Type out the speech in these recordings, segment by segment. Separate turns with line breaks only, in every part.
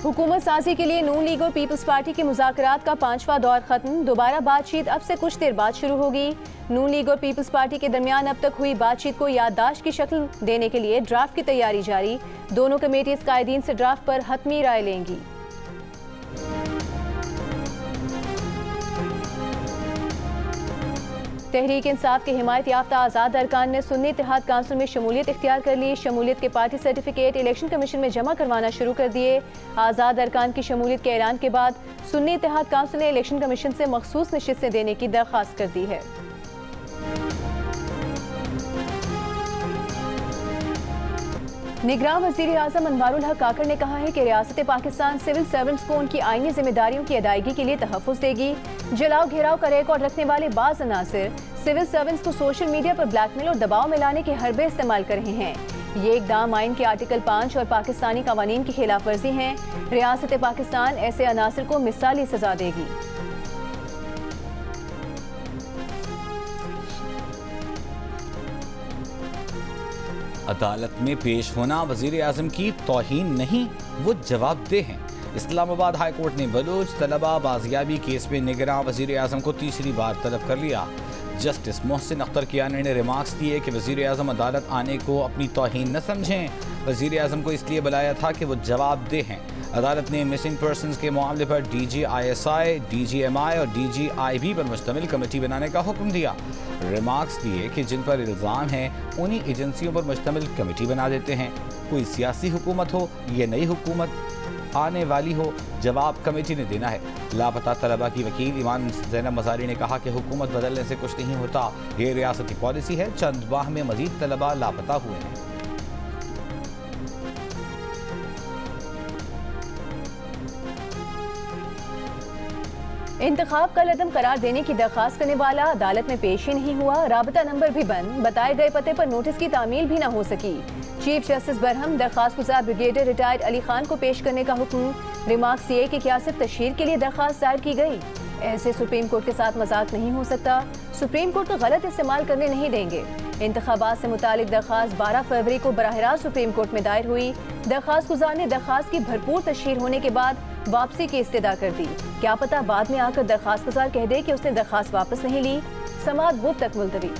हुकूमत साजी के लिए नून लीग और पीपल्स पार्टी के मुज़ाकरात का 5वां दौर खत्म। दोबारा बातचीत अब से कुछ देर बाद शुरू होगी। नून लीग और पीपल्स पार्टी के दरमियान अब तक हुई बातचीत को याददाश्त की शक्ल देने के लिए ड्राफ्ट की तैयारी जारी। दोनों कमेटीज कायदीन से ड्राफ्ट पर हतमी राय लेंगी। तहरीक इंसाफ के हिमायत याफ्ता आज़ाद अरकान ने सुन्नी इत्तेहाद काउंसिल में शमूलियत इख्तियार कर ली। शमूलियत के पार्टी सर्टिफिकेट इलेक्शन कमीशन में जमा करवाना शुरू कर दिए। आज़ाद अरकान की शमूलियत के ऐलान के बाद सुन्नी इत्तेहाद काउंसिल ने इलेक्शन कमीशन से मखसूस नशिस्तें देने की दरख्वास्त कर दी है। निगरान वज़ीर आज़म अनवारुल हक काकड़ ने कहा है कि रियासत पाकिस्तान सिविल सर्वेंट्स को उनकी आईनी जिम्मेदारियों की अदायगी के लिए तहफ़्फ़ुज़ देगी। जलाओ घेराव का रिकॉर्ड रखने वाले बाज़ अनासिर सिविल सर्वेंट्स को सोशल मीडिया पर ब्लैकमेल और दबाव में लाने के हरबे इस्तेमाल कर रहे हैं। ये इक़दाम आइन के आर्टिकल 5 और पाकिस्तानी कवानीन की खिलाफ वर्जी हैं। रियासत पाकिस्तान ऐसे अनासिर को मिसाली सजा देगी।
अदालत में पेश होना वज़ीर आज़म की तौहीन नहीं, वो जवाबदेह हैं। इस्लामाबाद हाई कोर्ट ने बलूच तलबा बाजियाबी केस में निगरान वज़ीर आज़म को तीसरी बार तलब कर लिया। जस्टिस मोहसिन अख्तर कियानी ने रिमार्क्स दिए कि वज़ीर आज़म अदालत आने को अपनी तौहीन न समझें। वज़ीर आज़म को इसलिए बुलाया था कि वो जवाबदेह हैं। अदालत ने मिसिंग पर्सनस के मामले पर DGISI, DGMI और DGIB पर मुश्तमिल कमेटी बनाने का हुक्म दिया। रिमार्क्स दिए कि जिन पर इल्ज़ाम है उन्हीं एजेंसियों पर मुश्तमिल कमेटी बना देते हैं। कोई सियासी हुकूमत हो या नई हुकूमत आने वाली हो, जवाब कमेटी ने देना है। लापता तलबा की वकील ईमान ज़ैनब मज़ारी ने कहा कि हुकूमत बदलने से कुछ नहीं होता, ये रियासती पॉलिसी है। चंद माह में मज़ीद तलबा लापता हुए हैं।
इंतखाब का लदम करार देने की दरख्वास्त करने वाला अदालत में पेश ही नहीं हुआ। राबता नंबर भी बंद, बताए गए पते पर नोटिस की तामील भी न हो सकी। चीफ जस्टिस बरहम दरख्वास्त गुजार ब्रिगेडियर रिटायर्ड अली खान को पेश करने का हुक्म। रिमार्क्स ये कि क्या सिर्फ तशहीर के लिए दरख्वास्त दायर की गई? ऐसे सुप्रीम कोर्ट के साथ मजाक नहीं हो सकता। सुप्रीम कोर्ट को गलत इस्तेमाल करने नहीं देंगे। इंतखाबात से मुतालिक दरख्वास्त 12 फरवरी को बराह-ए-रास्त सुप्रीम कोर्ट में दायर हुई। दरख्वास्त गुजार ने दरख्वास्त की भरपूर तशहीर होने के बाद वापसी की इस्तदा कर दी। क्या पता बाद में आकर दरख्वास्त गुजार कह दे कि उसने दरख्वास्त वापस नहीं ली। समाअत बुध तक मुलतवी।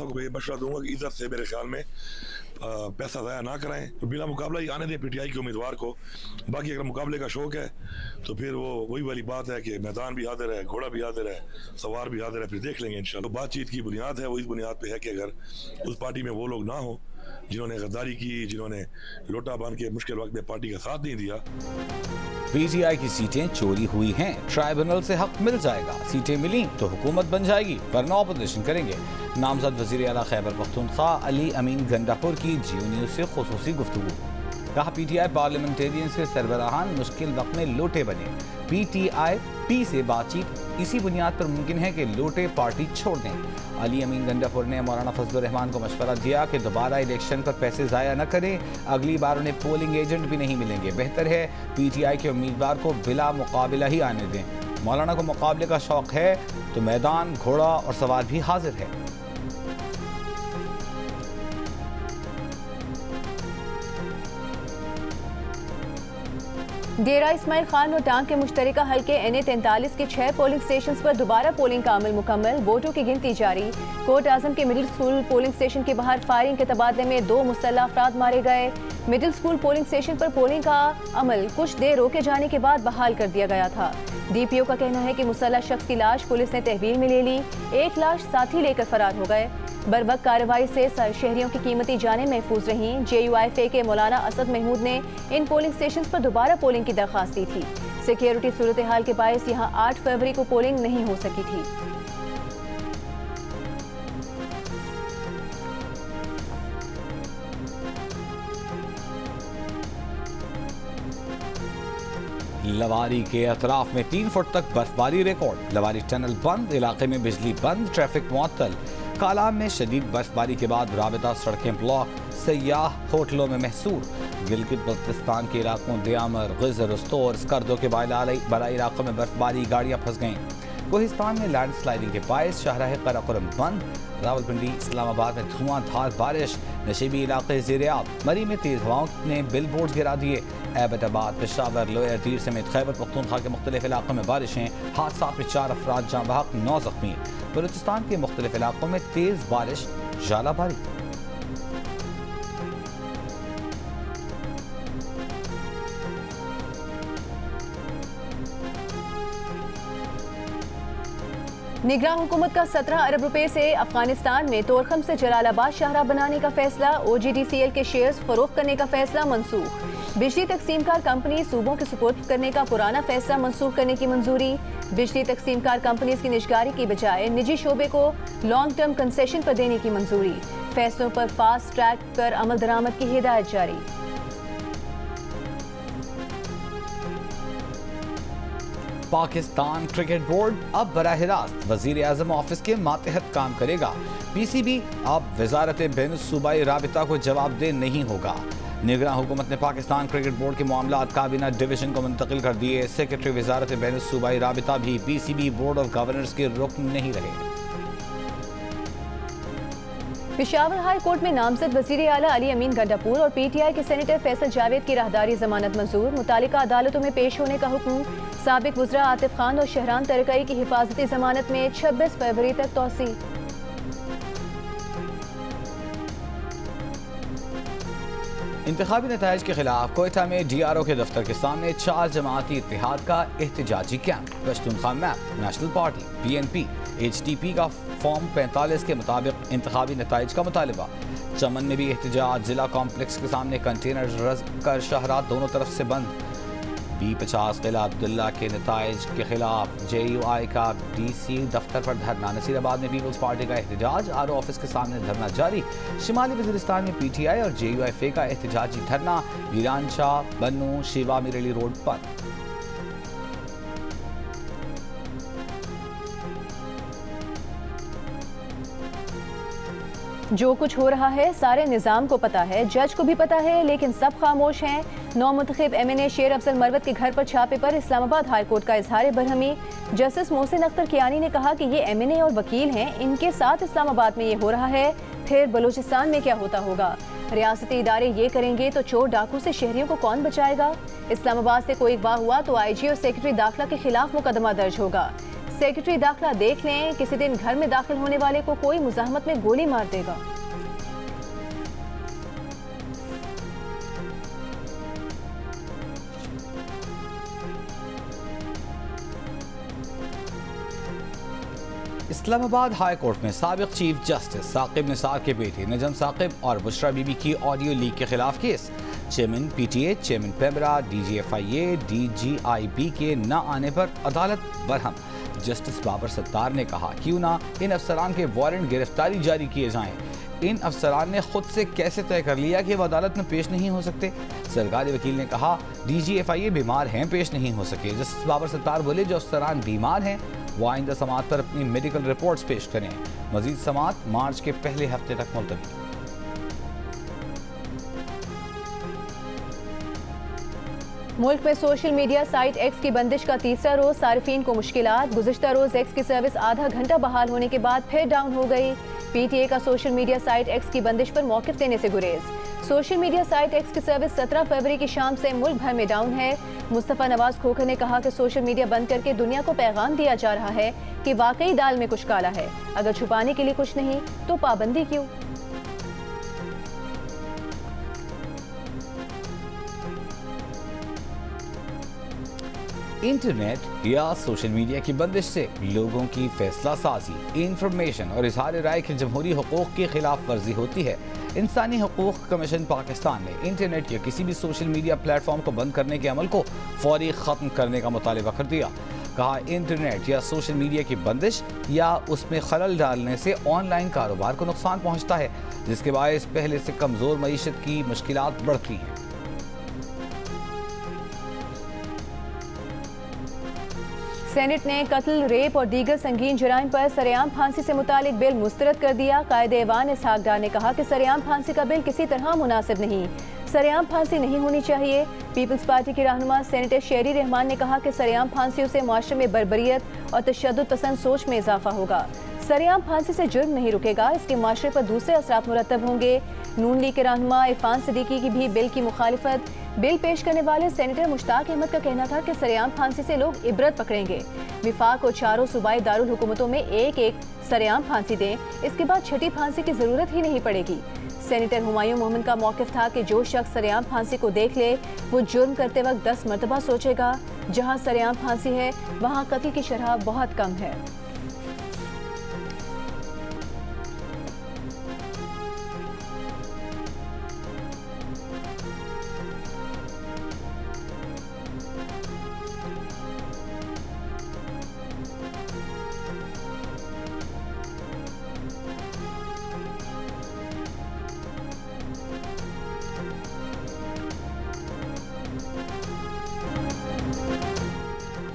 को ये मशवरा दूंगा कि इज्जत से मेरे ख्याल में पैसा ज़ाया ना कराएं, तो बिना मुकाबला ही आने दें PTI के उम्मीदवार को। बाकी अगर मुकाबले का शौक है तो फिर वो वही वाली बात है कि मैदान भी हाजिर है, घोड़ा भी हाजिर है, सवार भी हाजिर है, फिर देख लेंगे इंशाल्लाह। तो बातचीत की बुनियाद है वो इस बुनियाद पे है कि अगर उस पार्टी में वो लोग ना हो जिन्होंने गद्दारी की, जिन्होंने लोटा बांध के मुश्किल वक्त में पार्टी का साथ नहीं दिया।
PTI की सीटें चोरी हुई हैं, ट्राइब्यूनल से हक मिल जाएगा। सीटें मिली तो हुकूमत बन जाएगी, वरना ऑपोजिशन करेंगे। नामजद वज़ीर आला खैबर पख्तूनख्वा अली अमीन गंडापुर की जियो न्यूज़ से खुसूसी गुफ्तगू। कहा PTI पार्लियामेंटेरियंस के सरबराहान मुश्किल वक्त में लोटे बने। PTI P से बातचीत इसी बुनियाद पर मुमकिन है कि लोटे पार्टी छोड़ दें। अली अमीन गंडापुर ने मौलाना फजलुर रहमान को मशवरा दिया कि दोबारा इलेक्शन पर पैसे ज़ाया न करें, अगली बार उन्हें पोलिंग एजेंट भी नहीं मिलेंगे। बेहतर है PTI के उम्मीदवार को बिला मुकाबला ही आने दें। मौलाना को मुकाबले का शौक है तो मैदान, घोड़ा और सवार भी हाजिर है।
डेरा इस्माइल खान और टांग के मुश्तरका हल्के NA 43 के 6 पोलिंग स्टेशन पर दोबारा पोलिंग का अमल मुकम्मल। वोटों की गिनती जारी। कोट आजम के मिडिल स्कूल पोलिंग स्टेशन के बाहर फायरिंग के तबादले में 2 मुसल्लह अफराद मारे गए। मिडिल स्कूल पोलिंग स्टेशन पर पोलिंग का अमल कुछ देर रोके जाने के बाद बहाल कर दिया गया था। DPO का कहना है कि मुसल्लह शख्स की लाश पुलिस ने तहवील में ले ली। एक लाश साथी लेकर फरार हो गए। बरवक्त कार्रवाई से शहरियों की कीमती जानें महफूज रहीं। JUIFA के मौलाना असद महमूद ने इन पोलिंग स्टेशन पर दोबारा पोलिंग की दरख्वास्त दी थी। सिक्योरिटी सूरत हाल के बायस यहाँ 8 फरवरी को पोलिंग नहीं हो सकी थी।
लवारी के अतराफ में 3 फुट तक बर्फबारी रिकॉर्ड। लवारी टनल बंद, इलाके में बिजली बंद, ट्रैफिक मुअत्तल। कालाम में शदीद बर्फबारी के बाद राबिता सड़कें ब्लॉक, सयाह होटलों में महसूर। गिलगित बल्तिस्तान के इलाकों दियामर, गिजर, उस्तोर, स्कर्दों के बलाई इलाकों में बर्फबारी, गाड़ियां फंस गईं। कोहिस्तान में लैंड स्लाइडिंग के बायस शाहराह कराकोरम बंद। रावलपिंडी, इस्लामाबाद में धुआंधार बारिश, नशीबी इलाके ज़ेर-ए-आब। मरी में तेज हवाओं ने बिल बोर्ड गिरा दिए। एबटाबाद, पेशावर, लोअर दीर समेत खैबर पख्तूनख्वा के मुख्तलिफ इलाकों में बारिशें। हादसा में 4 अफराद जाँ बहक, 9 जख्मी। बलूचिस्तान के मुख्तलिफ इलाकों में तेज बारिश, जालाबारी।
निगरान हुकूमत का 17 अरब रुपए से अफगानिस्तान में तोरखम से जलालाबाद शाहराह बनाने का फैसला। OGDCL के शेयर्स फरोख्त करने का फैसला मनसूख। बिजली तकसीमकार कंपनी सूबों के सुपुर्द करने का पुराना फैसला मनसूख करने की मंजूरी। बिजली तकसीमकार कंपनीज की निजगारी की बजाय निजी शोबे को लॉन्ग टर्म कंसेशन पर देने की मंजूरी। फैसलों पर फास्ट ट्रैक पर अमल दरामद की हिदायत जारी।
पाकिस्तान क्रिकेट बोर्ड अब बराह रास्त वजीर आजम ऑफिस के मातहत काम करेगा। PCB अब वजारत बैन सूबाई राबिता को जवाबदेह नहीं होगा। निगरान हुकूमत ने पाकिस्तान क्रिकेट बोर्ड के मामलात काबीना डिवीजन को मुंतकिल कर दिए। सेक्रेटरी वजारत बैन सूबाई राबिता भी PCB बोर्ड ऑफ गवर्नर्स के रुकन नहीं रहे।
पेशावर हाई कोर्ट में नामजद वजीर आला अली अमीन गंडापुर और PTI के सेनेटर फैसल जावेद की राहदारी जमानत मंजूर। मुतालिका अदालतों में पेश होने का हुक्म। साबिक वज़रा आतिफ खान और शहरान तरकई की हिफाजती जमानत में 26 फरवरी तक तौसी।
इंतखाबी नताइज के खिलाफ कोयटा में DRO के दफ्तर के सामने 4 जमाती इत्तेहाद का एहतजाजी कैंप। Pashtunkhwa MAP, National Party, PNP, HDP का फॉर्म 45 के मुताबिक इंतखाबी नताइज का मुतालबा। चमन में भी एहतजाज। जिला कॉम्प्लेक्स के सामने कंटेनर रद्द कर शहरा दोनों तरफ से बंद। B50 किला अब्दुल्ला के नताइज के खिलाफ JUI का DC दफ्तर पर धरना। नसीराबाद में पीपल्स पार्टी का एहतजाज। RO ऑफिस के सामने धरना जारी। शिमाली वज़ीरिस्तान में PTI और JUI का एहतजाजी धरना। वीरान शाह, बन्नू, शिवा मिरेली रोड पर।
जो कुछ हो रहा है सारे निज़ाम को पता है, जज को भी पता है, लेकिन सब खामोश हैं। नौमुंतखब MNA शेर अफजल मरवत के घर पर छापे पर इस्लामाबाद हाई कोर्ट का इजहार बरहमी। जस्टिस मोहसिन अख्तर कियानी ने कहा कि ये MNA और वकील हैं, इनके साथ इस्लामाबाद में ये हो रहा है, फिर बलूचिस्तान में क्या होता होगा। रियासती इदारे ये करेंगे तो चोर डाकू से शहरियों को कौन बचाएगा। इस्लामाबाद से कोई अगवा हुआ तो IG और सेक्रेटरी दाखिला के खिलाफ मुकदमा दर्ज होगा। सेक्रेटरी दाखिला देख लें, किसी दिन घर में दाखिल होने वाले को कोई मुजाहमत में गोली मार देगा।
इस्लामाबाद हाई कोर्ट में साबिक चीफ जस्टिस साकिब निसार के बेटे नजम साकिब और बुशरा बीबी की ऑडियो लीक के खिलाफ case. Chairman PTA, chairman PEMRA, DG FIA, DGIB के न आने पर अदालत बरहम। जस्टिस बाबर सत्तार ने कहा क्यों ना इन अफसरान के वारंट गिरफ्तारी जारी किए जाएं। इन अफसरान ने खुद से कैसे तय कर लिया कि वो अदालत में पेश नहीं हो सकते। सरकारी वकील ने कहा DG FIA बीमार हैं, पेश नहीं हो सके। जस्टिस बाबर सत्तार बोले जो अफसरान बीमार हैं वो आइंदा समात पर अपनी मेडिकल रिपोर्ट्स पेश करें। मजीद समात मार्च के पहले हफ्ते तक मुलतवी।
मुल्क में सोशल मीडिया साइट X की बंदिश का तीसरा रोज सार्फिन को मुश्किलात। गुज़िश्ता रोज X की सर्विस आधा घंटा बहाल होने के बाद फिर डाउन हो गई। PTA का सोशल मीडिया साइट X की बंदिश पर मौक़िफ़ लेने से गुरेज। सोशल मीडिया साइट X की सर्विस 17 फरवरी की शाम से मुल्क भर में डाउन है। मुस्तफ़ा नवाज खोखर ने कहा कि सोशल मीडिया बंद करके दुनिया को पैगाम दिया जा रहा है कि वाकई दाल में कुछ काला है। अगर छुपाने के लिए कुछ नहीं तो पाबंदी क्यों।
इंटरनेट या सोशल मीडिया की बंदिश से लोगों की फैसला साजी, इंफॉर्मेशन और इजहार राय के जमहूरी हुकूक की खिलाफ वर्जी होती है। इंसानी हकूक़ कमीशन पाकिस्तान ने इंटरनेट या किसी भी सोशल मीडिया प्लेटफॉर्म को बंद करने के अमल को फौरी ख़त्म करने का मुतालबा कर दिया। कहा इंटरनेट या सोशल मीडिया की बंदिश या उसमें खलल डालने से ऑनलाइन कारोबार को नुकसान पहुँचता है, जिसके बायस पहले से कमज़ोर मईशत की मुश्किलात बढ़ती हैं।
सेनेट ने कत्ल, रेप और दीगर संगीन जुराइम पर सरेआम फांसी से मुतालिक बिल मुस्तरद कर दिया। कायदे-ए-वान इसहाक डार ने कहा कि सरेआम फांसी का बिल किसी तरह मुनासिब नहीं, सरेआम फांसी नहीं होनी चाहिए। पीपल्स पार्टी की रहनुमा सेनेटर शेरी रहमान ने कहा कि सरेआम फांसियों से मुआशरे में बर्बरियत और तशद्दुद पसंद सोच में इजाफा होगा। सरेआम फांसी से जुर्म नहीं रुकेगा, इसके माशरे पर दूसरे असरात मुरतब होंगे। नून लीग के रहनुमा इरफान सिद्दीकी की भी बिल की मुखालिफत। बिल पेश करने वाले सेनेटर मुश्ताक अहमद का कहना था कि सरेआम फांसी से लोग इबरत पकड़ेंगे। विफाक और चारों सूबाई दारुल हुकूमतों में एक एक सरेआम फांसी दें, इसके बाद छठी फांसी की जरूरत ही नहीं पड़ेगी। सेनेटर हुमायूं मोहम्मद का मौक़िफ़ था कि जो शख्स सरेआम फांसी को देख ले वो जुर्म करते वक्त 10 मरतबा सोचेगा। जहाँ सरेआम फांसी है वहाँ कत्ल की शरह बहुत कम है।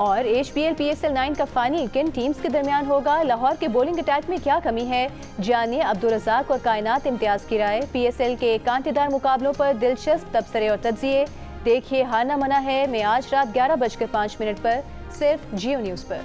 और HPL PSL 9 का फाइनल किन टीम्स के दरमियान होगा? लाहौर के बॉलिंग अटैक में क्या कमी है? जानिए अब्दुल रज़ाक और कायनात इम्तियाज़ की राय। PSL के कांटेदार मुकाबलों पर दिलचस्प तबसरे और तज्जिए देखिए हारना मना है में आज रात 11:05 पर सिर्फ जियो न्यूज़ पर।